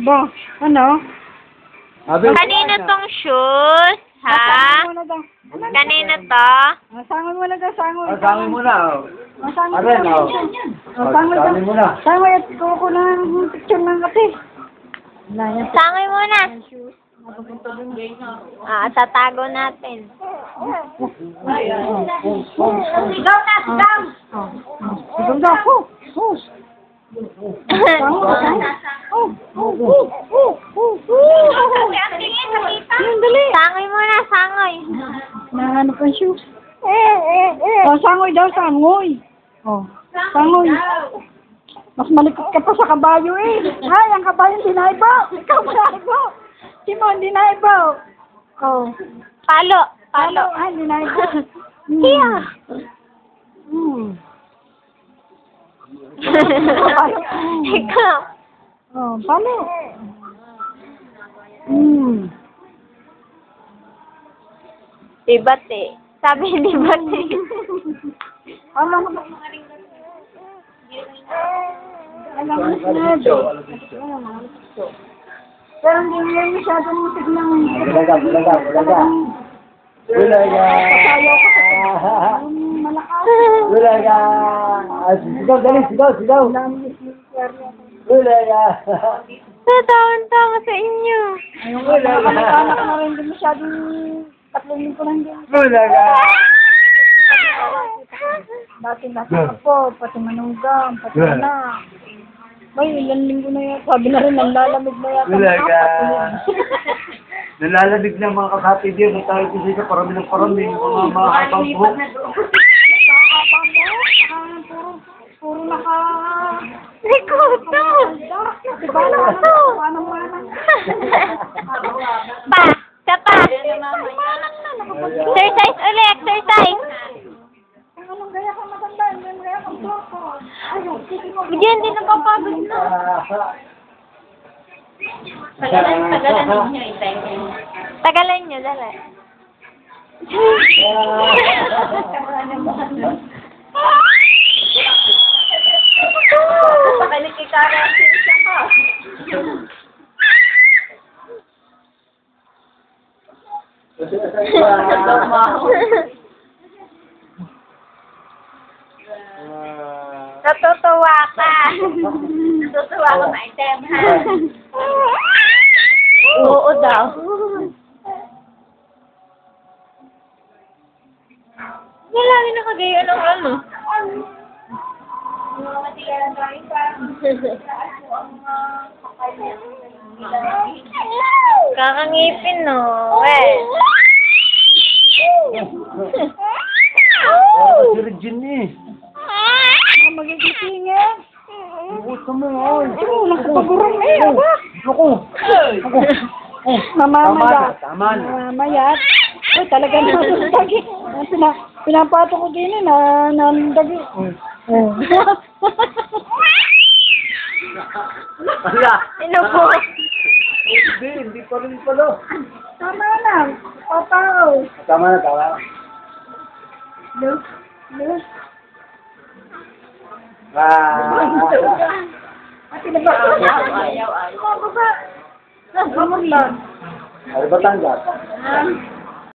Ba, ano? Kanino tong shoes? Ha? Sangoy muna daw. Kanino to? Sangoy muna daw, sangoy. Sangoy muna. Sangoy Ayan, muna. Sangoy Sangoy muna. Sangoy at kuko ng picture ng kape. Sangoy muna. Tatago natin. Sigaw na, sigaw! Sigaw na ako. Sangoy muna, sangoy. Nahanap ang shoes. Sangoy daw, sangoy. Sangoy. Mas malikot ka pa sa kabayo eh. Ay, ang kabayo dinaibaw. Ikaw dinaibaw. Simon, dinaibaw. Palo, palo. Ay, dinaibaw. Hiya. Ikaw. Palo. Dibate. Sabi dibate. Alam mo. Alam mo na. Pero hindi niya masyadong tignan. Bulaga. Malakas. Bulaga. Sigaw, dali, sigaw. Bulaga. Tatawan-tawa sa inyo. Ayun, anak na rin, hindi masyadong 3 linggo lang din. Bulaga. Dati ako, pati manugang, pati anak. May ilang linggo na yan. Sabi na rin, nanlalamig na yata. Bulaga. Nalalabig na mga kapatid yun. Tayo kasi sa parami ng mga habang buhok. Puro naka... Likuto! Diba na? Manang-manang. Pa! Kapa! Exercise ulit! Exercise! Anong gaya ka maganda? Anong gaya ka bloko? Ayaw, sige mo. Bigyan din napapagod na. Tagalan nyo, dala. Pakalikikara siya ka. Natutuwa ka. Natutuwa ka sa item, ha? Oo daw. Wala rin nakagaya ng ano. Kakangipin, no? Well. Si Regine eh. Magigisingin. Gusto mo nga. Nakapagurong eh. Ako. Mamamayat. Tama na. Mamamayat. Ay, talaga naman dagi. Pinapato ko din eh, dagi. Wala. Ano po? Hindi pa rin pala. Tama na. Papao. Tama na. Look. Ate na ba? Ayaw. Baba. Baba lang. Ay, Batangas.